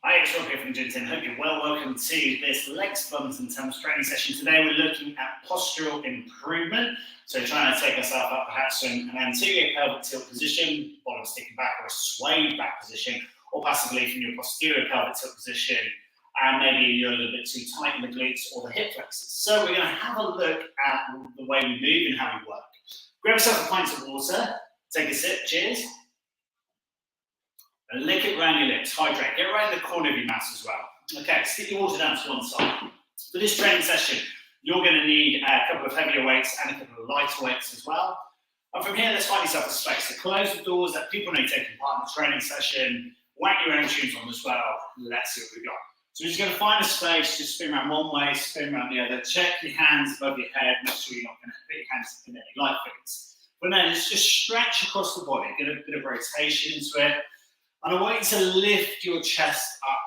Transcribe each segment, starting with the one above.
Hi, it's Rob here from Gym Team. Hope you're well. Welcome to this legs, bums and Tums training session. Today we're looking at postural improvement. So trying to take ourselves up perhaps from an anterior pelvic tilt position, bottom sticking back, or a swayed back position, or possibly from your posterior pelvic tilt position, and maybe you're a little bit too tight in the glutes or the hip flexors. So we're going to have a look at the way we move and how we work. Grab yourself a pint of water, take a sip, cheers. And lick it around your lips, hydrate, get right in the corner of your mouth as well. Okay, stick your water down to one side. For this training session, you're going to need a couple of heavier weights and a couple of lighter weights as well. And from here, let's find yourself a space. So close the doors, let people know you're taking part in the training session, whack your own shoes on as well. Let's see what we've got. So we're just going to find a space, just spin around one way, spin around the other, check your hands above your head, make sure you're not going to put your hands in any light things. But then just stretch across the body, get a bit of rotation into it. And I want you to lift your chest up.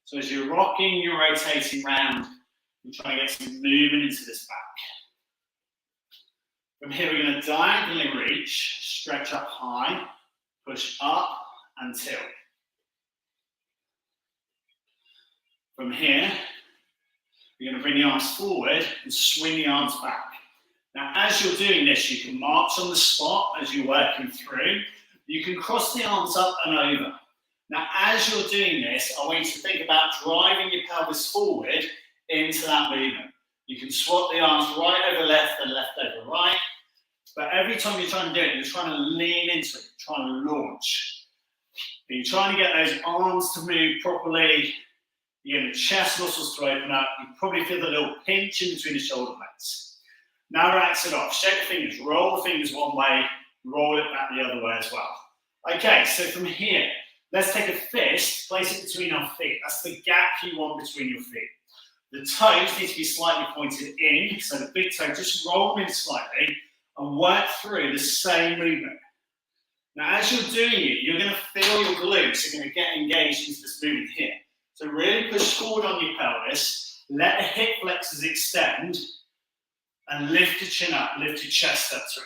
So as you're rocking, you're rotating round, you're trying to get some movement into this back. From here, we're going to diagonally reach, stretch up high, push up and tilt. From here, we're going to bring the arms forward and swing the arms back. Now, as you're doing this, you can march on the spot as you're working through. You can cross the arms up and over. Now, as you're doing this, I want you to think about driving your pelvis forward into that movement. You can swap the arms right over left and left over right. But every time you're trying to do it, you're trying to lean into it, trying to launch. And you're trying to get those arms to move properly. You get the chest muscles to open up. You probably feel the little pinch in between the shoulder blades. Now relax it off. Shake the fingers. Roll the fingers one way. Roll it back the other way as well. Okay, so from here, let's take a fist, place it between our feet. That's the gap you want between your feet. The toes need to be slightly pointed in, so the big toe, just roll them in slightly and work through the same movement. Now, as you're doing it, you're going to feel your glutes are going to get engaged into this movement here. So really push forward on your pelvis, let the hip flexors extend, and lift your chin up, lift your chest up through.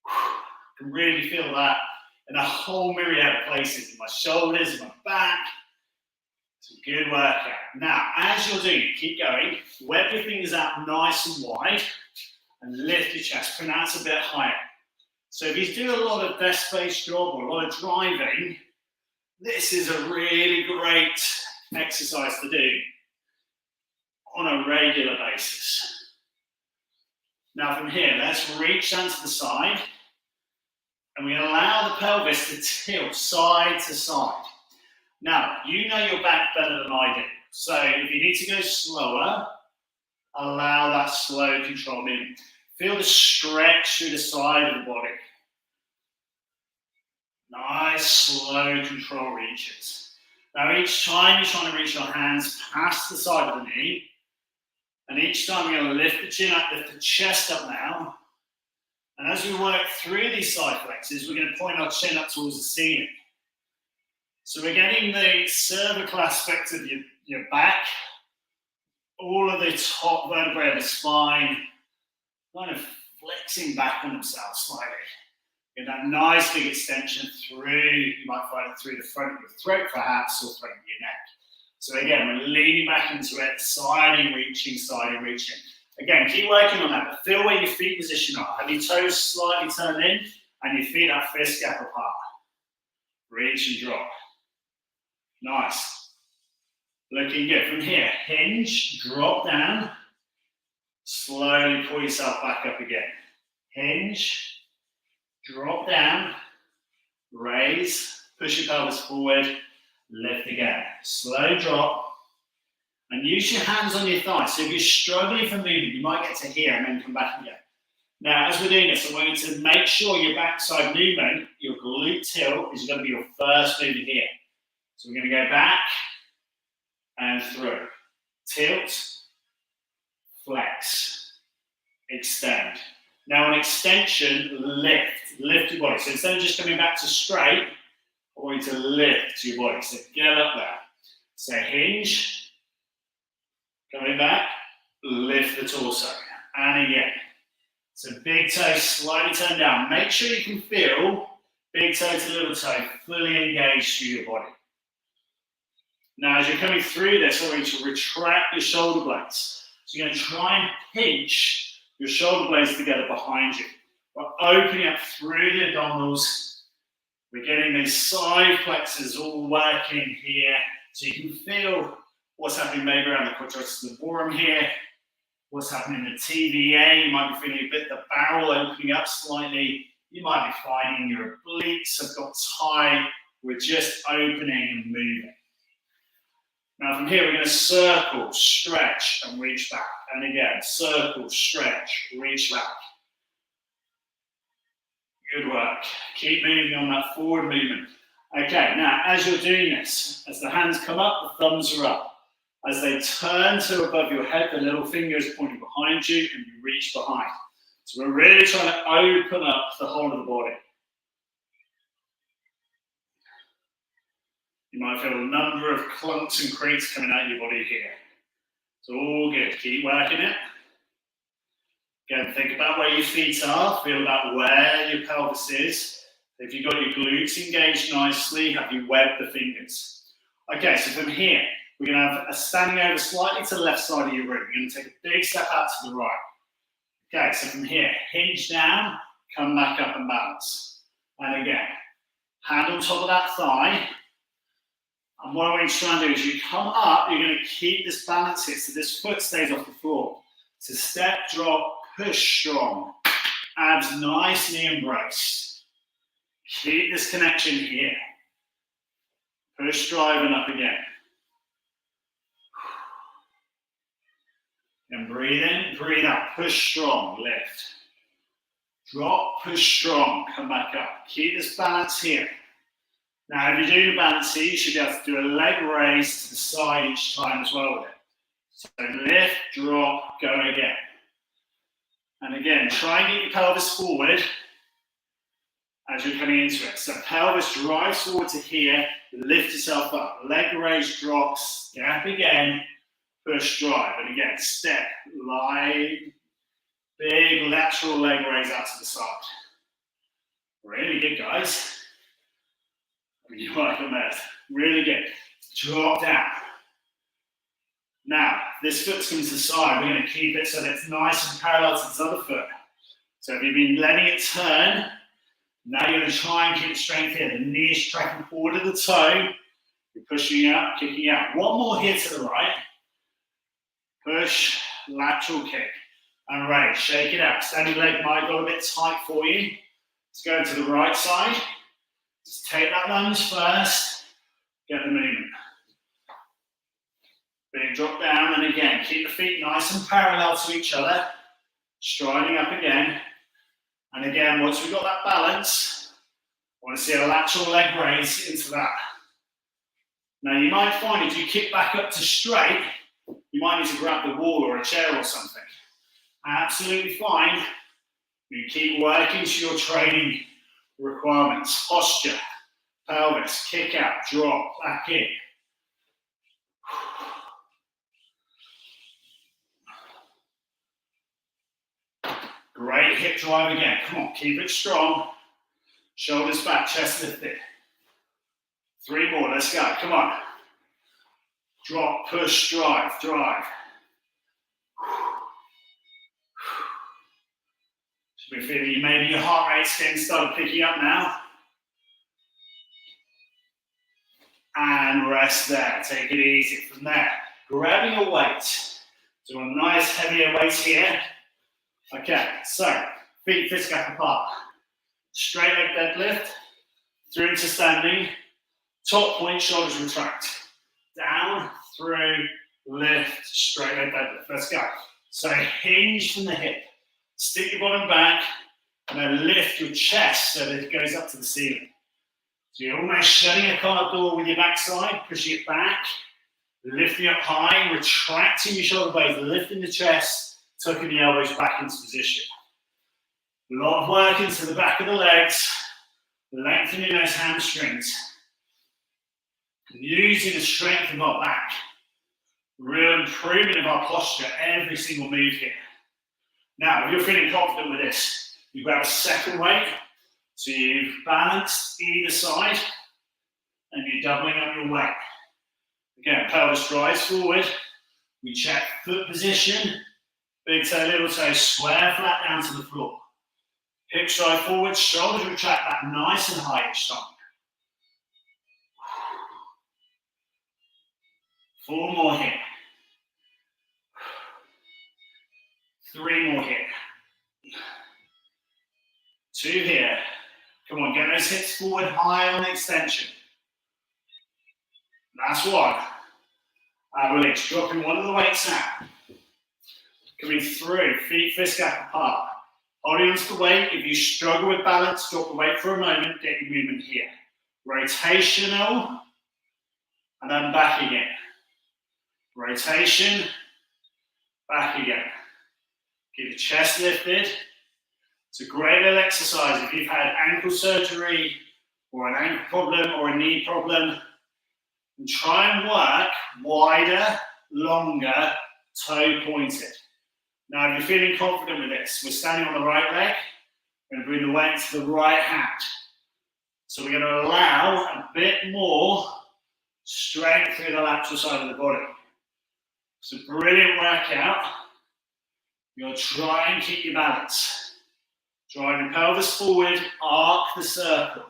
I can really feel that in a whole myriad of places, in my shoulders, in my back. It's a good workout. Now, as you're doing it, keep going. Web your fingers out nice and wide and lift your chest. Pronounce a bit higher. So if you do a lot of desk-based job or a lot of driving, this is a really great exercise to do on a regular basis. Now from here, let's reach down to the side. And we allow the pelvis to tilt side to side. Now, you know your back better than I do. So if you need to go slower, allow that slow control movement. Feel the stretch through the side of the body. Nice, slow control reaches. Now, each time you're trying to reach your hands past the side of the knee, and each time you're going to lift the chin up, lift the chest up now. And as we work through these side flexors, we're going to point our chin up towards the ceiling. So we're getting the cervical aspect of your back, all of the top vertebrae of the spine, kind of flexing back on themselves slightly. Get that nice big extension through, you might find it through the front of your throat perhaps, or front of your neck. So again, we're leaning back into it, siding, reaching, siding, reaching. Again, keep working on that, but feel where your feet position are. Have your toes slightly turned in and your feet at fist gap apart. Reach and drop. Nice. Looking good. From here, hinge, drop down. Slowly pull yourself back up again. Hinge, drop down, raise, push your pelvis forward, lift again. Slow drop. And use your hands on your thighs. So if you're struggling for movement, you might get to here and then come back again. Now, as we're doing this, I want you to make sure your backside movement, your glute tilt, is going to be your first movement here. So we're going to go back and through. Tilt, flex, extend. Now, on extension, lift your body. So instead of just coming back to straight, I want you to lift your body. So get up there. So hinge. Coming back, lift the torso, and again. So big toe slightly turned down. Make sure you can feel big toe to little toe fully engaged through your body. Now, as you're coming through this, I want you to retract your shoulder blades. So you're going to try and pinch your shoulder blades together behind you. We're opening up through the abdominals. We're getting these side flexors all working here. So you can feel what's happening maybe around the quadratus lumborum here. What's happening in the TVA. You might be feeling a bit the barrel opening up slightly. You might be finding your obliques have got tight. We're just opening and moving. Now from here, we're going to circle, stretch, and reach back. And again, circle, stretch, reach back. Good work. Keep moving on that forward movement. Okay, now as you're doing this, as the hands come up, the thumbs are up. As they turn to above your head, the little finger is pointing behind you and you reach behind. So we're really trying to open up the whole of the body. You might feel a number of clumps and creaks coming out of your body here. It's all good. Keep working it. Again, think about where your feet are. Feel about where your pelvis is. If you've got your glutes engaged nicely, have you webbed the fingers? Okay, so from here, we're going to have a standing over slightly to the left side of your room. You're going to take a big step out to the right. Okay, so from here, hinge down, come back up and balance. And again, hand on top of that thigh. And what I want you to try and do is you come up, you're going to keep this balance here so this foot stays off the floor. So step, drop, push strong. Abs nicely embraced. Keep this connection here. Push, drive, and up again. And breathe in, breathe out. Push strong, lift. Drop, push strong, come back up. Keep this balance here. Now, if you're doing a balance here, you should be able to do a leg raise to the side each time as well with it. So lift, drop, go again. And again, try and get your pelvis forward as you're coming into it. So pelvis drives forward to here, lift yourself up. Leg raise, drop, step again, push, drive. And again, step, lie, big lateral leg raise out to the side. Really good, guys. You like on that. Really good. Drop down. Now, this foot's coming to the side. We're going to keep it so that it's nice and parallel to this other foot. So if you've been letting it turn, now you're going to try and keep the strength here. The knee is tracking forward to the toe. You're pushing out, kicking out. One more here to the right. Push, lateral kick. And raise. Shake it out. Standing leg might go a bit tight for you. Let's go to the right side. Just take that lunge first. Get the movement. Big drop down, and again, keep the feet nice and parallel to each other. Striding up again. And again, once we've got that balance, I want to see a lateral leg raise into that. Now, you might find if you kick back up to straight, you might need to grab the wall or a chair or something. Absolutely fine. You keep working to your training requirements. Posture, pelvis, kick out, drop, back in. Great hip drive again. Come on, keep it strong. Shoulders back, chest lifted. 3 more, let's go. Come on. Drop, push, drive, drive. Should be feeling maybe your heart rate's getting started picking up now. And rest there. Take it easy from there. Grabbing a weight. So a nice heavier weight here. Okay, so feet fist gap apart. Straight leg deadlift. Through into standing. Top point, shoulders retract. Down, through, lift, straight leg deadlift. Let's go. So hinge from the hip. Stick your bottom back, and then lift your chest so that it goes up to the ceiling. So you're almost shutting a car door with your backside, pushing it back, lifting up high, retracting your shoulder blades, lifting the chest, tucking the elbows back into position. A lot of work into the back of the legs, lengthening those hamstrings, and using the strength of our back. Real improvement of our posture every single move here. Now, if you're feeling confident with this, you grab a second weight, so you've balanced either side, and you're doubling up your weight. Again, pelvis rise forward. We check foot position. Big toe, little toe, square flat down to the floor. Hips drive forward, shoulders retract back nice and high each time. 4 more here. 3 more here. 2 here. Come on, get those hips forward high on the extension. Last one. And release, dropping one of the weights out. Coming through, feet fist gap apart. Holding onto the weight. If you struggle with balance, drop the weight for a moment, get your movement here. Rotational, and then back again. Rotation, back again. Keep the chest lifted. It's a great little exercise if you've had ankle surgery or an ankle problem or a knee problem. And try and work wider, longer, toe pointed. Now, if you're feeling confident with this, we're standing on the right leg. We're going to bring the weight to the right hand. So we're going to allow a bit more strength through the lateral side of the body. It's a brilliant workout. You'll try and keep your balance. Drive the pelvis forward, arc the circle.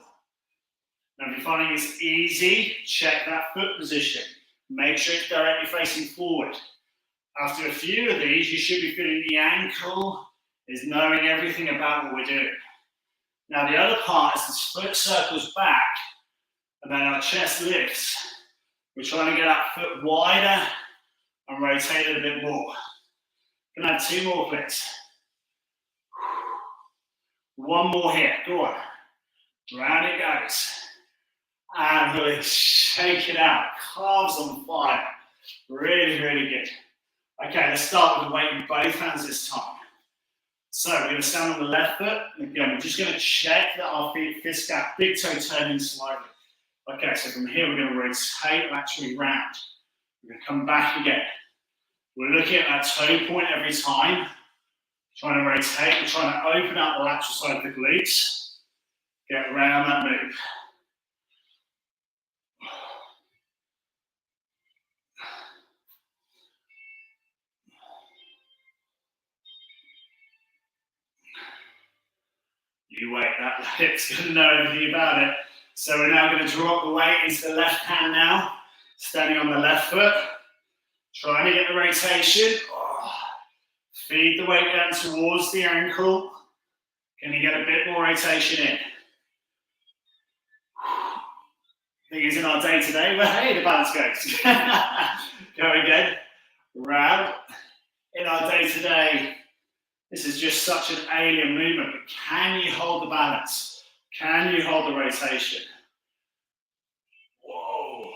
Now, if you're finding this easy, check that foot position. Make sure it's directly facing forward. After a few of these, you should be feeling the ankle is knowing everything about what we're doing. Now, the other part is the foot circles back, and then our chest lifts. We're trying to get that foot wider and rotate it a bit more. Can I have 2 more, please? 1 more here. Go on. Round it goes. And release. Shake it out. Calves on fire. Really, really good. Okay, let's start with the weight in both hands this time. So we're going to stand on the left foot. And again, we're just going to check that our feet fist gap, big toe turning slightly. Okay, so from here we're going to rotate laterally round. We're going to come back again. We're looking at that toe point every time. Trying to rotate, we're trying to open up the lateral side of the glutes. Get around that move. You wait, that hip's going to know everything about it. So we're now going to drop the weight into the left hand now. Standing on the left foot. Trying to get the rotation. Feed the weight down towards the ankle. Can you get a bit more rotation in? Thing is, in our day-to-day, well, hey, the balance goes. Go again. Round. In our day-to-day, this is just such an alien movement, but can you hold the balance? Can you hold the rotation? Whoa.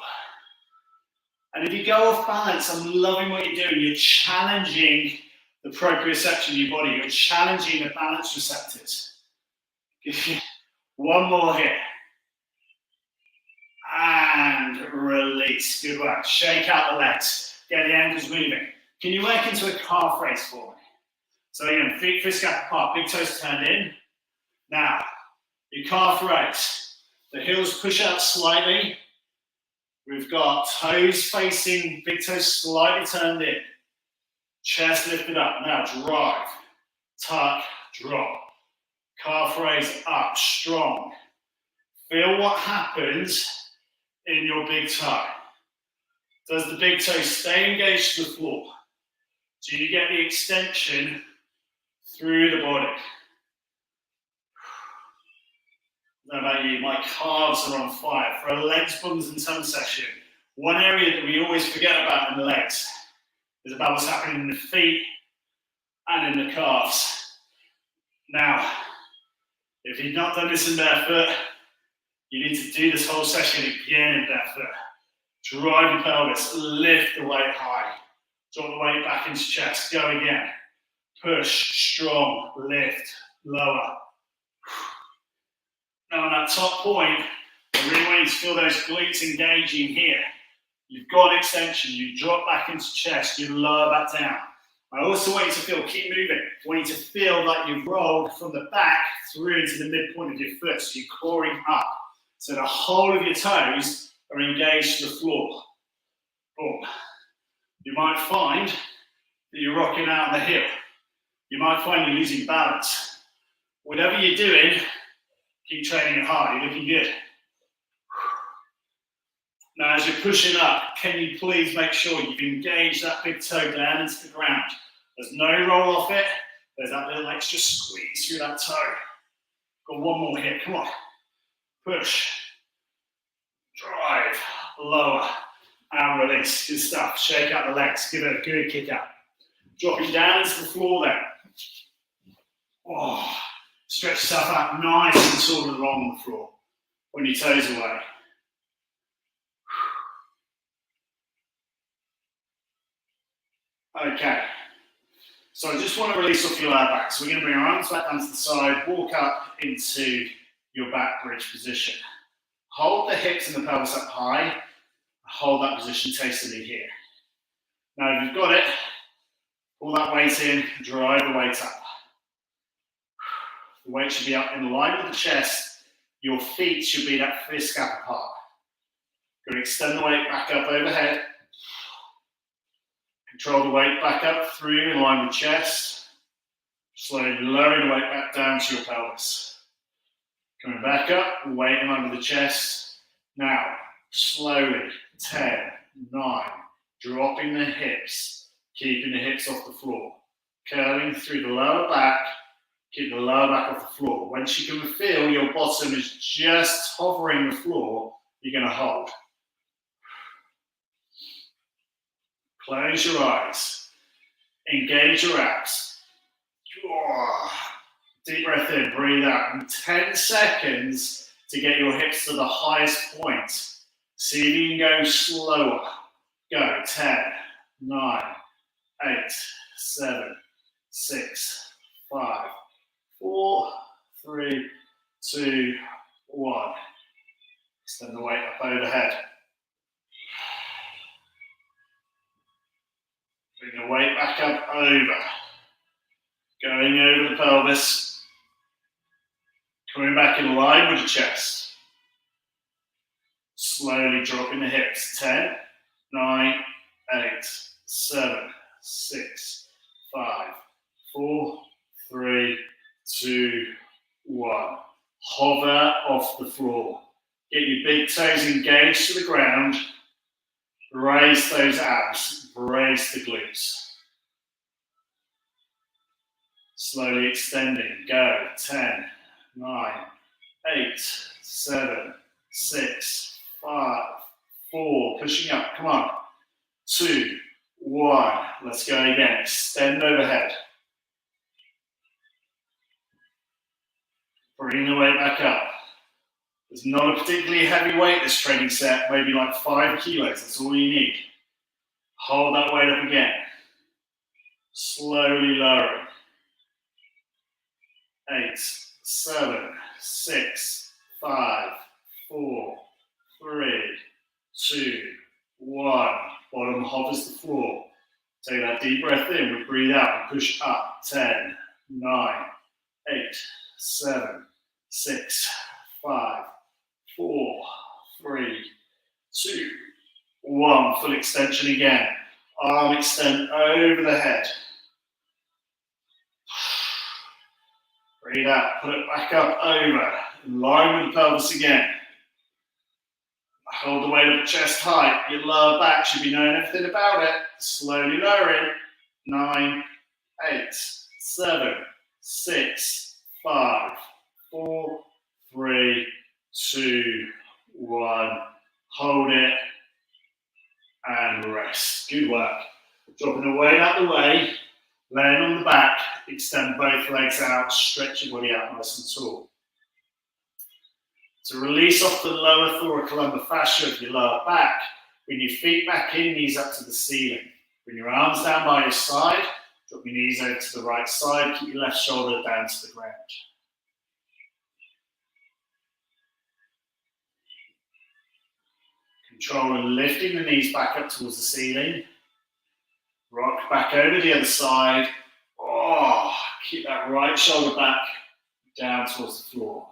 And if you go off balance, I'm loving what you're doing. You're challenging the proprioception of your body. You're challenging the balance receptors. 1 more here. And release. Good work. Shake out the legs. Get the ankles moving. Can you work into a calf raise for me? So again, feet fist gap apart, big toes turned in. Now, your calf raise. The heels push out slightly. We've got toes facing, big toes slightly turned in. Chest lifted up. Now drive, tuck, drop. Calf raise up, strong. Feel what happens in your big toe. Does the big toe stay engaged to the floor? Do you get the extension through the body? I don't know about you, my calves are on fire. For a legs, bums and Tums session, one area that we always forget about in the legs is about what's happening in the feet and in the calves. Now, if you've not done this in barefoot, you need to do this whole session again in barefoot. Drive your pelvis, lift the weight high. Drop the weight back into chest, go again. Push, strong, lift, lower. Now on that top point, I really want you to feel those glutes engaging here. You've got extension, you drop back into chest, you lower that down. I also want you to feel, keep moving. I want you to feel like you've rolled from the back through into the midpoint of your foot, so you're coring up. So the whole of your toes are engaged to the floor. Boom. You might find that you're rocking out on the hip. You might find you're losing balance. Whatever you're doing, keep training it hard. You're looking good. Now, as you're pushing up, can you please make sure you've engaged that big toe down into the ground? There's no roll off it. There's that little extra squeeze through that toe. Got one more here. Come on. Push. Drive. Lower. And release. Good stuff. Shake out the legs. Give it a good kick out. Dropping down into the floor then. Oh, stretch yourself out nice and tall and long on the floor when your toes away. Okay, so I just want to release off your lower back. So we're going to bring our arms back down to the side, walk up into your back bridge position. Hold the hips and the pelvis up high. Hold that position tastily here. Now if you've got it, pull that weight in, drive the weight up. The weight should be up in line with the chest. Your feet should be that fist gap apart. Going to extend the weight back up overhead. Control the weight back up through in line with chest. Slowly lowering the weight back down to your pelvis. Coming back up, weight in line with the chest. Now, slowly, 10, 9, dropping the hips, keeping the hips off the floor. Curling through the lower back, keep the lower back off the floor. Once you can feel your bottom is just hovering the floor, you're going to hold. Close your eyes. Engage your abs. Deep breath in, breathe out. And 10 seconds to get your hips to the highest point. See if you can go slower. Go. 10, 9, 8, 7, 6, 5, 4, 3, 2, 1. Extend the weight up overhead. Bring the weight back up over. Going over the pelvis. Coming back in line with the chest. Slowly dropping the hips. 10, 9, 8, 7, 6, 5, 4, 3, 2, 1. Hover off the floor. Get your big toes engaged to the ground. Raise those abs. Brace the glutes. Slowly extending. Go. 10, 9, 8, 7, 6, 5, 4. Pushing up. Come on. 2, 1. Let's go again. Extend overhead. Bring the weight back up. It's not a particularly heavy weight, this training set, maybe like 5 kilos. That's all you need. Hold that weight up again. Slowly lowering. 8, 7, 6, 5, 4, 3, 2, 1. Bottom hovers the floor. Take that deep breath in. We breathe out and push up. 10, 9, 8, 7, 6, 5, 4, 3, 2, 1. Full extension again. Arm extend over the head. Breathe out. Put it back up over. In line with the pelvis again. Hold the weight of the chest height. Your lower back should be knowing everything about it. Slowly lowering. 9, 8, 7, 6, 5, 4, 3, 2, 1. Hold it and rest. Good work. Dropping the weight out the way, laying on the back, extend both legs out, stretch your body out nice and tall. To release off the lower thoracolumbar fascia of your lower back, bring your feet back in, knees up to the ceiling. Bring your arms down by your side, drop your knees over to the right side, keep your left shoulder down to the ground. Control lifting the knees back up towards the ceiling. Rock back over the other side. Oh, keep that right shoulder back down towards the floor.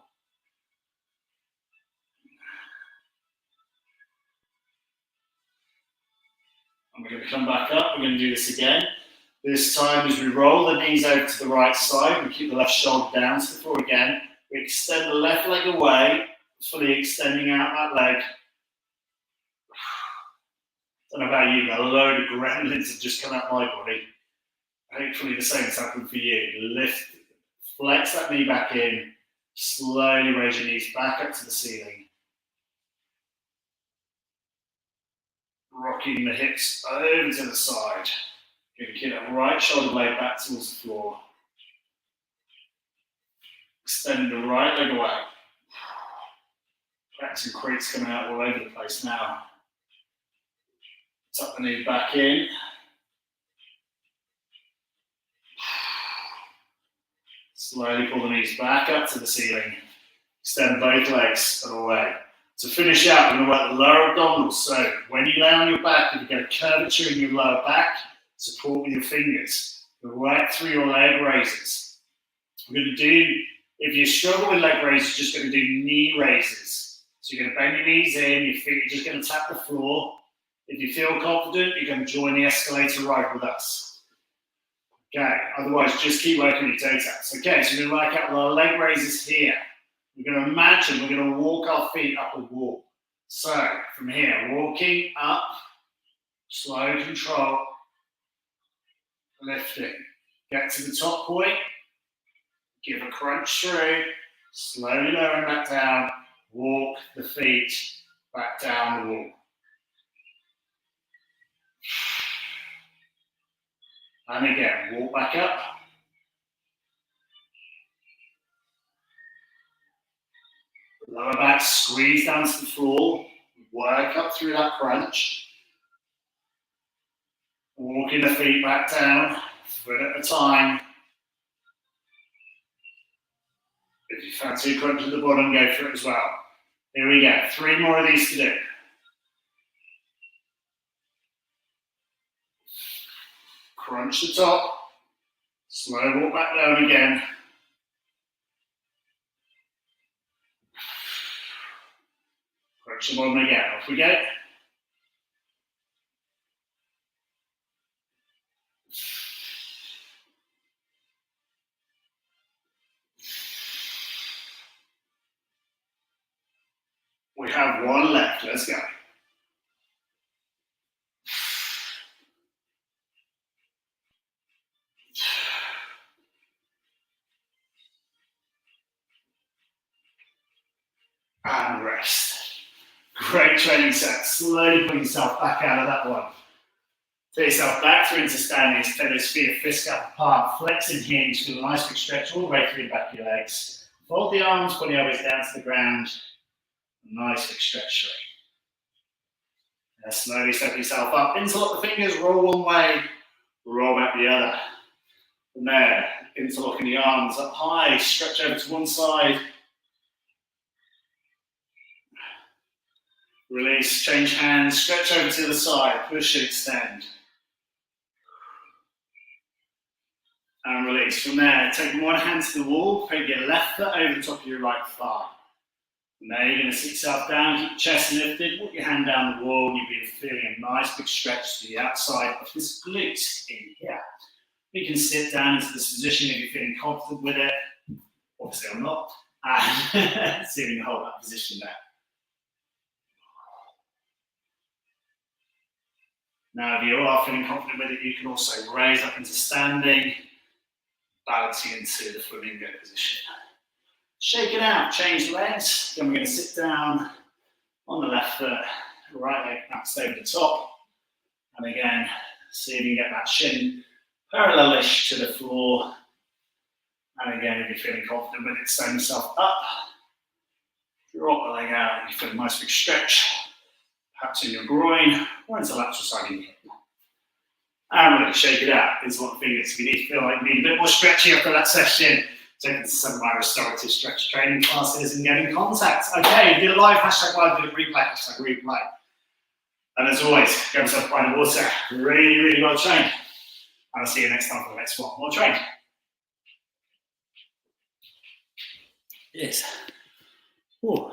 And we're going to come back up. We're going to do this again. This time as we roll the knees over to the right side, we keep the left shoulder down to the floor again. We extend the left leg away, fully extending out that leg. I don't know about you, but a load of gremlins have just come out my body. Hopefully the same has happened for you. Lift, flex that knee back in, slowly raise your knees back up to the ceiling. Rocking the hips over to the side. You're going to keep that right shoulder blade back towards the floor. Extend the right leg away. Cracks and creaks coming out all over the place now. Tuck the knee back in. Slowly pull the knees back up to the ceiling. Extend both legs and away. To finish out, we're going to work the lower abdominals. So when you lay on your back, if you get a curvature in your lower back, support with your fingers. Right through your leg raises. We're going to do, if you struggle with leg raises, just going to do knee raises. So you're going to bend your knees in, your feet are just going to tap the floor. If you feel confident, you're going to join the escalator ride with us. Okay, otherwise just keep working your toe taps. Okay, so we're going to work out our leg raises here. We're going to imagine we're going to walk our feet up a wall. So from here, walking up, slow control, lifting. Get to the top point, give a crunch through, slowly lowering back down, walk the feet back down the wall. And again, walk back up. Lower back, squeeze down to the floor, work up through that crunch. Walking the feet back down, foot at a time. If you fancy a crunch at the bottom, go for it as well. Here we go, 3 more of these to do. Crunch the top, slow walk back down again. Crunch the bottom again, off we go. We have 1 left, let's go. And rest. Great training set. Slowly pull yourself back out of that one. Take yourself back through into standing. Extend those feet, fist up apart. Flex and hinge. Feel a nice big stretch all the way through the back of your legs. Fold the arms, pull the elbows down to the ground. Nice big stretch through. And slowly step yourself up. Interlock the fingers, roll one way, roll back the other. From there, interlocking the arms up high, stretch over to one side. Release, change hands, stretch over to the side, push and extend. And release. From there, take one hand to the wall, put your left foot over the top of your right thigh. From there, you're going to sit yourself down, keep your chest lifted, walk your hand down the wall, and you'll be feeling a nice big stretch to the outside of this glutes in here. You can sit down into this position if you're feeling confident with it. Obviously, I'm not. And see if you can hold that position there. Now, if you are feeling confident with it, you can also raise up into standing, balancing into the flamingo position. Shake it out, change legs. Then we're going to sit down on the left foot, right leg backs over the top. And again, see if you can get that shin parallelish to the floor. And again, if you're feeling confident with it, stand yourself up. Drop the leg out, you feel a nice big stretch. Perhaps in your groin or into the lateral side of your hip. And really shake it out. Interlock the fingers. If you need to feel like you need a bit more stretchy after that session, take it to some of my restorative stretch training classes and get in contact. Okay, did it live, hashtag live, did it replay, hashtag replay. And as always, grab yourself a pint of water. Really, really well trained. And I'll see you next time for the next one. More trained. Yes. Ooh.